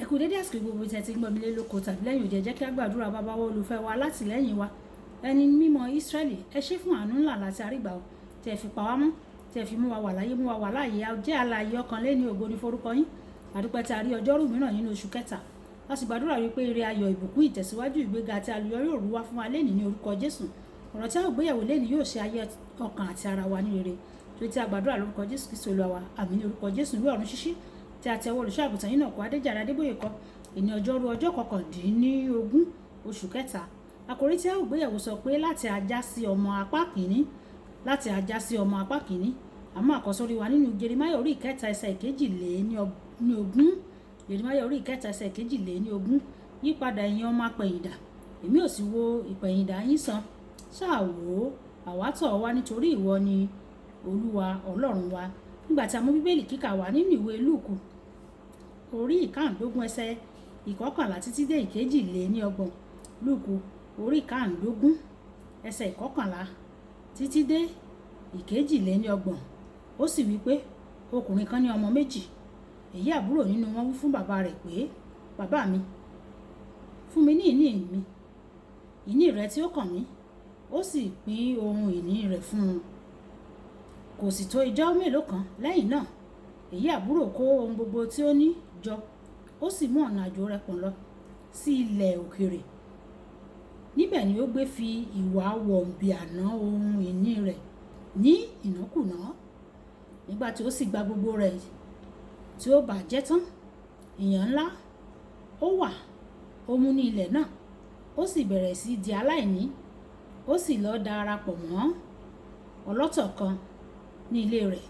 Ẹ kú dédé àsìkò gbogbo tí ẹ ti ń gbọ́ mi lé lóko tàbí lẹ́yìn òde, jẹ́ kí a gbàdúrà. Bàbá wa olùfẹ́ wa látìlẹ́yìn wa, ẹni mímọ́ Ísírẹ́lì, ẹ ṣé fún àánú ńlá láti àrígbà o, tí ẹ fi pa wá mọ́, tí ẹ fi mú wa wà láyé, mú wa wà láàyè, a jẹ́ alààyè ọkàn lé ní ògo ní forúkọ yín. Àdúpẹ́ tí a rí ọjọ́rú mìíràn nínú oṣù kẹta. A sì gbàdúrà wípé ire ayọ̀, ìbùkún, ìtẹ̀síwájú, ìgbéga àti àlùyọ yóò rú wá fún wa lénìí ní orúkọ Jésù. Ọ̀rọ̀ tí a ó gbéyẹ̀wò lénìí yóò ṣe ayé ọkàn àti ara wa ní rere. Torí tí a gbàdúrà lórúkọ Jésù Kristi Olúwa wa, àmín ní orúkọ Jésù. Ìwé ọ̀run ṣíṣí tí a tẹ ọwọ́ olùṣọ́ àgùntàn yín náà kọ Adéjàre Adébóyè kọ ìní ọjọ́rú ọjọ́ kọkàndínlógún oṣù kẹta. Àkòrí tí a ó gbéyẹ̀wò sọ pé láti ajá sí ọmọ apá kìíní, láti ajá sí ọmọ apá kìíní. Àmọ́ àkọ́sórí wa nínú Jeremáyà orí ìkẹta ẹsẹ̀ ìkejìléníogún. Jeremáyà orí ìkẹta ẹsẹ̀ ìkejìléníogún. Yípadà ẹ̀yin ọmọ apẹ̀yìndà, èmi ò sì wo ìpẹ̀yìndà yín sàn. Ṣáà wò ó, àwa tọ̀ wá nítorí ìwọ ni Olúwa Ọlọ́run wa. Nígbà tí a mú Bíbélì kíkà wá nínú ìwé Lúùkù orí ìkáǹdógún ẹsẹ̀ ìkọkànlá títí dé ìkejìléníọgbọ̀n. Lúùkù orí ìkáǹdógún ẹsẹ̀ ìkọkànlá títí dé ìkejìléníọgbọ̀n. Ó sì wí pé ọkùnrin kan ní ọmọ méjì. Èyí àbúrò nínú wọn wí fún bàbá rẹ̀ pé, bàbá mi, fún mi ní ìní mi, ìní rẹ tí ó kàn mí. Ó sì pín ohun ìní rẹ̀ fún un. Kò sì tó ijọ́ mélòó kan lẹ́yìn náà, èyí àbúrò kó ohun gbogbo tí ó ní jọ, ó sì mú ọ̀nà àjò rẹ̀ pọ̀n lọ sí ilẹ̀ òkèèrè. Níbẹ̀ ni ó gbé fi ìwà wọ̀nbìà ná ohun ìní rẹ̀ ní ìnákùná. Nígbà tí ó sì gba gbogbo rẹ̀ tí ó bàjẹ́ tán, ìyàn ńlá ó wà, ó mú ní ilẹ̀ náà, ó sì bẹ̀rẹ̀ sí di aláìní. Ó sì lọ darapọ̀ mọ́ ọlọ́tọ̀ kan ní ilé rẹ̀,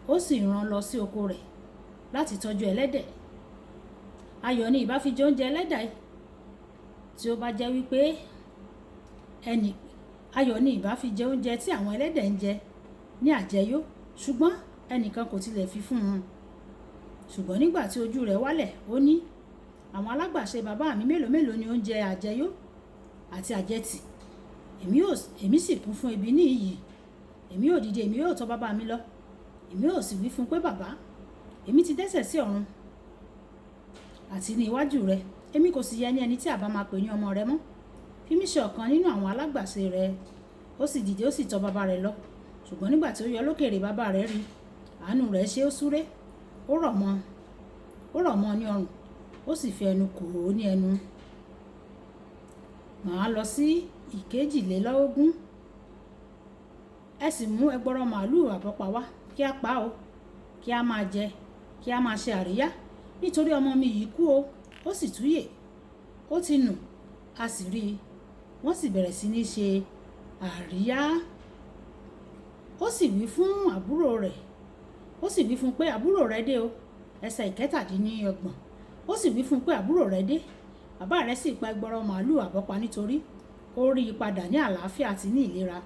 ó sì rán lọ sí oko rẹ̀ láti tọ́jú ẹlẹ́dẹ̀. Ayọ̀ ni ìbá fi jẹ oúnjẹ ẹlẹ́dẹ̀ tí ó bá jẹ́ wípé ayọ̀ ni ìbá fi jẹ oúnjẹ tí àwọn ẹlẹ́dẹ̀ ń jẹ ní àjẹyó, ṣùgbọ́n ẹnìkan kò tilẹ̀ fi fún un. Ṣùgbọ́n nígbà tí ojú rẹ̀ wálẹ̀, ó ní, àwọn alágbàṣe bàbá mi mélòó mélòó ni oúnjẹ àjẹyó àti àjẹtì, èmi sì kún fún ebi ní iyì. Èmi ò dìde, èmi yóò tọ̀ bàbá mi lọ, èmi ò sì wí fún pé, bàbá, èmi ti dẹ́ṣẹ̀ sí ọ̀run àti ní iwájú rẹ, èmi kò sì yẹ ní ẹni tí àbá máa pè ní ọmọ rẹ mọ́. Fi mí ṣe ọ̀kan nínú àwọn alágbàṣe rẹ. Ó sì dìde, ó sì tọ̀ bàbá rẹ̀ lọ. Ṣùgbọ́n nígbà tí ó yọ lókèèrè, bàbá rẹ̀ rí, àánú rẹ̀ ṣe ó súré, ó rọ̀ mọ́ ní ọrùn, ó sì fi ẹnu kò ó ní ẹnu. Màá lọ sí ìkejìlélógún. Ẹ sì mú ẹgbọrọ màálùú àbọ́pa wá, kí a pa ó, kí a máa jẹ, kí a máa ṣe àríyá, nítorí ọmọ mi yìí kú o, ó sì túyè, ó ti nù, a sì rí i. Wọ́n sì bẹ̀rẹ̀ sí ní ṣe àríyá. Ó sì wí fún pé àbúrò rẹ dé o. Ẹsẹ̀ ìkẹtàdínlọ́gbọ̀n. Ó sì wí fún pé àbúrò rẹ dé. Bàbá rẹ̀ sì pa ẹgbọrọ màálùú àbọ́pa nítorí ó rí i padà ní àlàáfíà àti ní ìlera.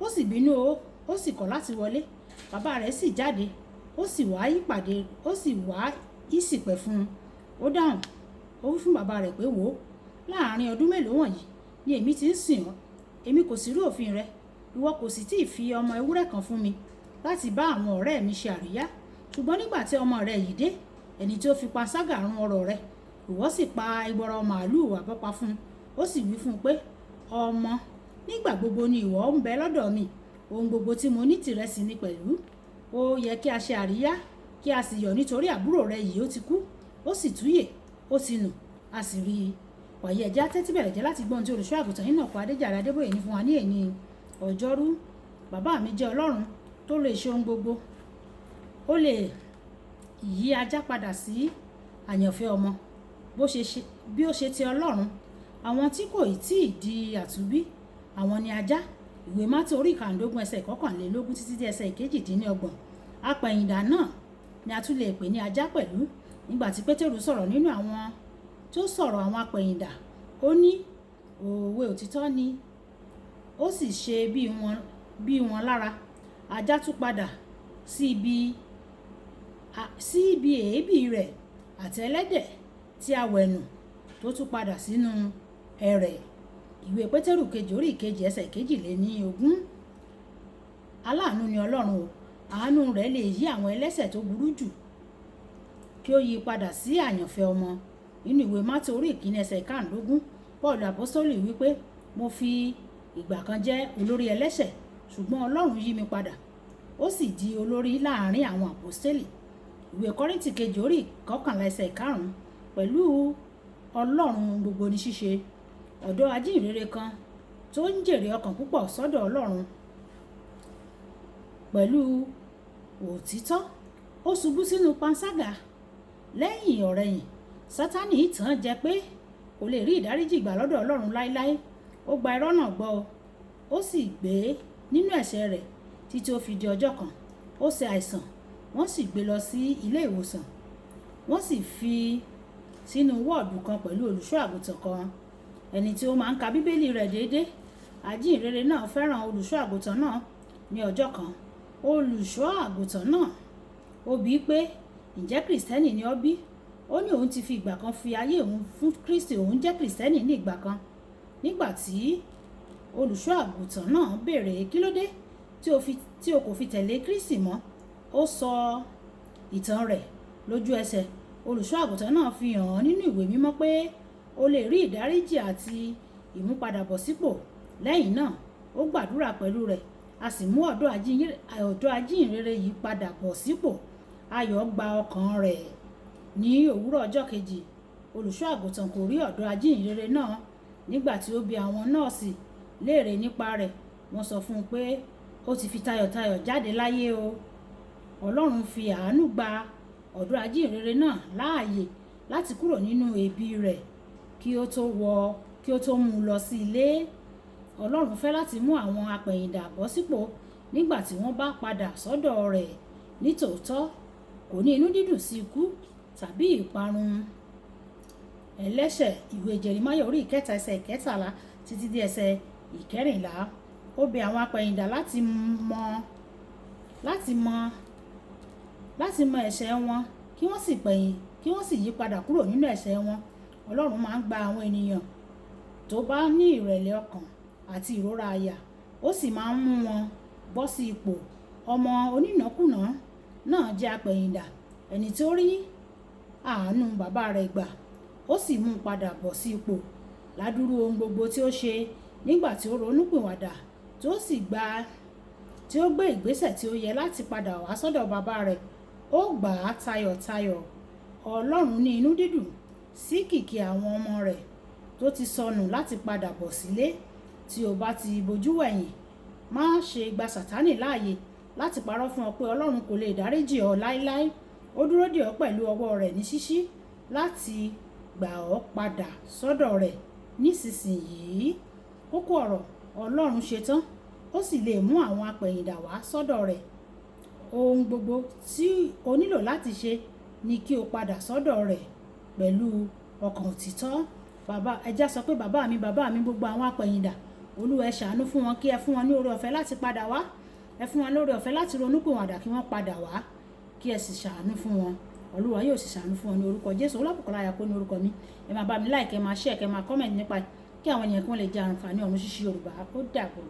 Ó sì bínú ó sì kọ̀ láti wọlé. Bàbá rẹ̀ sì jáde, ó sì wá ìsìpẹ̀ fún un. Ó dáhùn, ó wí fún bàbá rẹ̀ pé, wò ó, láàárín ọdún mélòó wọ̀nyí ni èmi ti ń sìn ọ́, èmi kò sì rú òfin rẹ. Ìwọ kò sì tí ì fi ọmọ ewúrẹ́ kan fún mi láti bá àwọn ọ̀rẹ́ mi ṣe àríyá. Ṣùgbọ́n nígbà tí ọmọ rẹ yìí dé, ẹni tí ó fi panṣágà run ọrọ̀ rẹ, ìwọ sì pa ẹgbọrọ màálùú àbọ́pa fún un. Ó sì wí fún un pé, ọmọ, nígbà gbogbo ni ìwọ ń bẹ lọ́dọ̀ mi, ohun gbogbo tí mo ní tìrẹ sì ni pẹ̀lú. Ó yẹ kí a ṣe àríyá, kí a sì yọ̀ nítorí àbúrò rẹ yìí ó ti kú, ó sì túyè, ó ti nù, a sì rí i. Wàyí ẹ jẹ́ á tẹ́tí bẹ̀rẹ̀ jẹ́ láti gbọ́ ohun tí olùṣọ́ àgùntàn yín náà kọ Adéjàre Adébóyè ní fún wa ní èní ọjọ́rú. Bàbá mi jẹ́ Ọlọ́run tó lè ṣe ohun gbogbo. Ó lè yí ajá padà sí àyànfẹ́ ọmọ bí ó ṣe ti Ọlọ́run. Àwọn tí kò tí ì di àtúnbí, àwọn ni ajá. Ìwé Mátì orí ìkáǹdógún ẹsẹ̀ ìkọkànlélógún títí dé ẹsẹ̀ ìkejìdínlọ́gbọ̀n. Apẹ̀yìndà náà ni a tún lè pè ní ajá pẹ̀lú. Nígbà tí Pétérù sọ̀rọ̀ nínú àwọn tó sọ̀rọ̀ àwọn apẹ̀yìndà, ó ní òwe òtítọ́ ni, ó sì ṣe bí wọn lára. Ajá tún padà sí ibi èébì rẹ̀, àti ẹlẹ́dẹ̀ tí a wẹ̀nù tó tún padà sínú ẹrẹ̀. Ìwé Pétérù kejì orí ìkejì ẹsẹ̀ ìkejìléníogún. Aláàánú ni Ọlọ́run o. Àánú rẹ̀ lè yí àwọn ẹlẹ́ṣẹ̀ tó burú jù kí ó yí padà sí àyànfẹ́ ọmọ. nínú ìwé Mátì orí ìkíní ẹsẹ̀ ìkarùndógún, Paul apostoli wípé mo fi ìgbà kan jẹ́ olórí ẹlẹ́ṣẹ̀ ṣùgbọ́n Ọlọ́run yí mi padà ó sì di olórí láàrin àwọn àpọ́stélì. Ìwé Kọ́ríńtì kejì orí ìkọkànlá ẹsẹ̀ ìkarùn-ún, pẹ̀lú Ọlọ́run gbogbo ní ṣíṣe. Ọ̀dọ́ ajínrere kan tó ń jèrè ọkàn púpọ̀ sọ́dọ̀ Ọlọ́run pẹ̀lú òtítọ́, ó ṣubú sínú panṣágà. Lẹ́yìn ọ̀rẹ̀yìn, Sátánì tàn án jẹ pé kò lè rí ìdáríjì gbà lọ́dọ̀ Ọlọ́run láéláé. Ó gba irọ́ náà gbọ́, ó sì gbé nínú ẹ̀ṣẹ̀ rẹ̀ títí ó fi di ọjọ́ kan. Ó ṣe àìsàn, wọ́n sì gbé lọ sí ilé ìwòsàn. Wọ́n sì fi sínú wọ́ọ̀dù kan pẹ̀lú olùṣọ́ àgùntàn kan, ẹni tí ó máa ń ka bíbélì rẹ̀ déédéé. Ajínrere náà fẹ́ràn olùṣọ́ àgùntàn náà. Ní ọjọ́ kan, olùṣọ́ àgùntàn náà ó bi í pé ǹjẹ́ kìrìsìtẹ́nì ni ọ́ bí? Ó ní òun ti fi ìgbà kan fi ayé òun fún Kristi, òun jẹ́ kìrìsìtẹ́nì ní ìgbà kan. Nígbà tí olùṣọ́ àgùntàn náà béèrè kí ló dé tí o kò fi tẹ̀lé Kristi mọ́, ó sọ ìtàn rẹ̀ lójú ẹsẹ̀. Olùṣọ́ àgùntàn náà fi hàn án nínú ìwé mímọ́ pé o lè rí ìdáríjì àti ìmúpadàbọ̀sípò. Lẹ́yìn náà, ó gbàdúrà pẹ̀lú rẹ̀, a sì mú ọ̀dọ́ ajínrere yìí padà bọ̀ sípò. Ayọ̀ gba ọkàn rẹ̀. Ní òwúrọ̀ ọjọ́ kejì, olùṣọ́ àgùntàn kò rí ọ̀dọ́ ajínrere náà. Nígbà tí ó bi àwọn nọ́ọ̀sì léèrè nípa rẹ̀, wọ́n sọ fún un pé ó ti fi tayọ̀tayọ̀ jáde láyé o. Ọlọ́run fi àánú gba ọ̀dọ́ ajínrere náà láàyè láti kúrò nínú ebi rẹ̀ kí ó tó mú un lọ sí ilé. Ọlọ́run fẹ́ láti mú àwọn apẹ̀yìndà bọ́ sípò nígbà tí wọ́n bá padà sọ́dọ̀ rẹ̀. Nítòótọ́, kò ní inú dídùn sí ikú tàbí ìparun ẹlẹ́ṣẹ̀. Ìwé Jeremáyà orí ìkẹta ẹsẹ̀ ìkẹtàlá títí dé ẹsẹ̀ ìkẹrìnlá. Ó bẹ̀ àwọn apẹ̀yìndà láti mọ ẹ̀ṣẹ̀ wọn kí wọ́n sì yí padà kúrò nínú ẹ̀ṣẹ̀ wọn. Ọlọ́run máa ń gba àwọn ènìyàn tó bá ní ìrẹ̀lẹ̀ ọkàn àti ìrora àyà, ó sì máa ń mú wọn bọ́ sí ipò. Ọmọ onínàkúnà náà jẹ́ apẹ̀yìndà, ẹni tí ó rí àánú bàbá rẹ̀ gbà, ó sì mú un padà bọ̀ sí ipò. Ládùúrú ohun gbogbo tí ó ṣe nígbà tí ó ronúpìwàdà tí ó gbé ìgbésẹ̀ tí ó yẹ láti padà wá sọ́dọ̀ bàbá rẹ̀, ó gbà á tayọ̀tayọ̀. Ọlọ́run ní inú dídùn sí kìkì àwọn ọmọ rẹ̀ tó ti sọnù láti padà bọ̀ sílé. Tí o bá ti bojú wẹ̀yìn, má ṣe gba Sátánì láàyè láti parọ́ fún ọ pé Ọlọ́run kò lè dáríjì ọ láéláé. Ó dúró dè ọ́ pẹ̀lú ọwọ́ rẹ̀ ní ṣíṣí láti gbà ọ́ padà sọ́dọ̀ rẹ̀ nísinsìnyí. Kókó ọ̀rọ̀: Ọlọ́run ṣetán, ó sì lè mú àwọn apẹ̀yìndà wá sọ́dọ̀ rẹ̀. Ohun gbogbo tí o nílò láti ṣe ni kí o padà sọ́dọ̀ rẹ̀ pẹ̀lú ọkàn òtítọ́. Ẹja sọ pé bàbá mi gbogbo àwọn apẹ̀yìndà, Olúwa ẹ ṣàánú fún wọn, kí ẹ fún wọn ní oore ọ̀fẹ́ láti padà wá. Ẹ fún wọn lóore ọ̀fẹ́ láti ronúpìwàdà kí wọ́n padà wá, kí ẹ sì ṣàánú fún wọn. Olúwa yóò sì ṣàánú fún wọn ní orúkọ Jésù. Olúwàbùkọ́lá Ayako ní orúkọ mi. Ẹ máa bá mi like, ẹ máa share, ẹ máa comment nípa kí àwọn ènìyàn kí wọ́n lè jẹ àǹfààní ọ̀run ṣíṣí Yorùbá. Ó dàbọ̀.